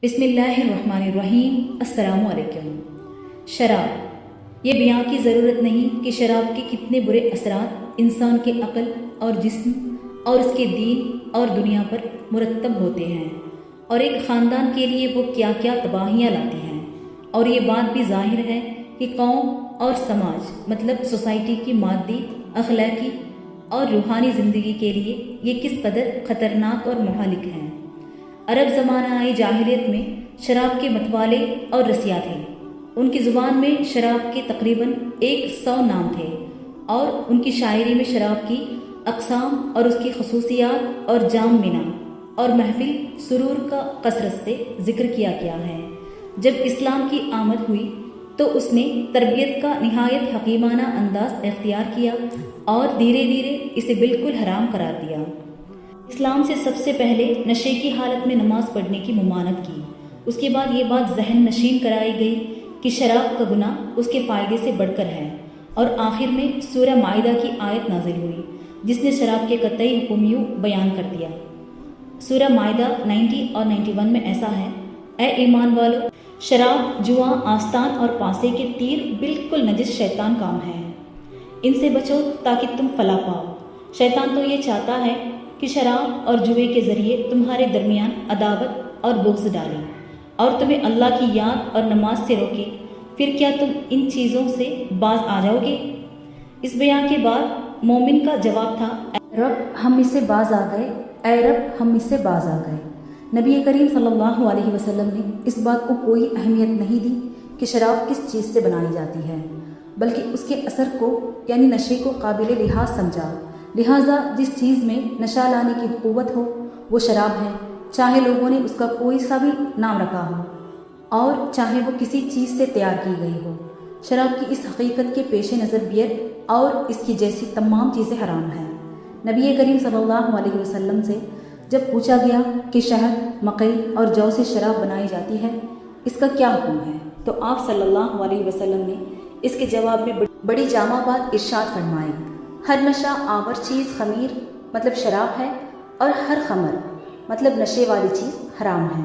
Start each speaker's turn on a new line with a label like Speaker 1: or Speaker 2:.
Speaker 1: بسم اللہ الرحمن الرحیم۔ السلام علیکم۔ شراب، یہ بیان کی ضرورت نہیں کہ شراب کے کتنے برے اثرات انسان کے عقل اور جسم اور اس کے دین اور دنیا پر مرتب ہوتے ہیں، اور ایک خاندان کے لیے وہ کیا کیا تباہیاں لاتی ہیں۔ اور یہ بات بھی ظاہر ہے کہ قوم اور سماج مطلب سوسائٹی کی مادی، اخلاقی اور روحانی زندگی کے لیے یہ کس قدر خطرناک اور مہلک ہیں۔ عرب زمانہ جاہلیت میں شراب کے متوالے اور رسیاں تھے۔ ان کی زبان میں شراب کے تقریباً 100 نام تھے، اور ان کی شاعری میں شراب کی اقسام اور اس کی خصوصیات اور جام منا اور محفل سرور کا کثرت سے ذکر کیا گیا ہے۔ جب اسلام کی آمد ہوئی تو اس نے تربیت کا نہایت حکیمانہ انداز اختیار کیا اور دھیرے دھیرے اسے بالکل حرام قرار دیا۔ اسلام سے سب سے پہلے نشے کی حالت میں نماز پڑھنے کی ممانعت کی۔ اس کے بعد یہ بات ذہن نشین کرائی گئی کہ شراب کا گناہ اس کے فائدے سے بڑھ کر ہے، اور آخر میں سورہ مائدہ کی آیت نازل ہوئی جس نے شراب کے قطعی حکم یوں بیان کر دیا۔ سورہ مائدہ 90 اور 91 میں ایسا ہے: اے ایمان والو، شراب، جوا، آستان اور پاسے کے تیر بالکل نجس شیطان کام ہے، ان سے بچو تاکہ تم فلاح پاؤ۔ شیطان تو یہ چاہتا ہے کہ شراب اور جوے کے ذریعے تمہارے درمیان عداوت اور بغض ڈالے اور تمہیں اللہ کی یاد اور نماز سے روکے۔ پھر کیا تم ان چیزوں سے باز آ جاؤ گے؟ اس بیان کے بعد مومن کا جواب تھا: اے رب، ہم اس سے باز آ گئے، اے رب، ہم اس سے باز آ گئے۔ نبی کریم صلی اللہ علیہ وسلم نے اس بات کو کوئی اہمیت نہیں دی کہ شراب کس چیز سے بنائی جاتی ہے، بلکہ اس کے اثر کو یعنی نشے کو قابل لحاظ سمجھا۔ لہٰذا جس چیز میں نشہ لانے کی قوت ہو وہ شراب ہے، چاہے لوگوں نے اس کا کوئی سا بھی نام رکھا ہو اور چاہے وہ کسی چیز سے تیار کی گئی ہو۔ شراب کی اس حقیقت کے پیش نظر بیئر اور اس کی جیسی تمام چیزیں حرام ہیں۔ نبی کریم صلی اللہ علیہ وسلم سے جب پوچھا گیا کہ شہد، مکئی اور جو سے شراب بنائی جاتی ہے، اس کا کیا حکم ہے، تو آپ صلی اللہ علیہ وسلم نے اس کے جواب میں بڑی جامع بات ارشاد فرمائی: ہر نشہ آور چیز خمیر مطلب شراب ہے، اور ہر خمر مطلب نشے والی چیز حرام ہے۔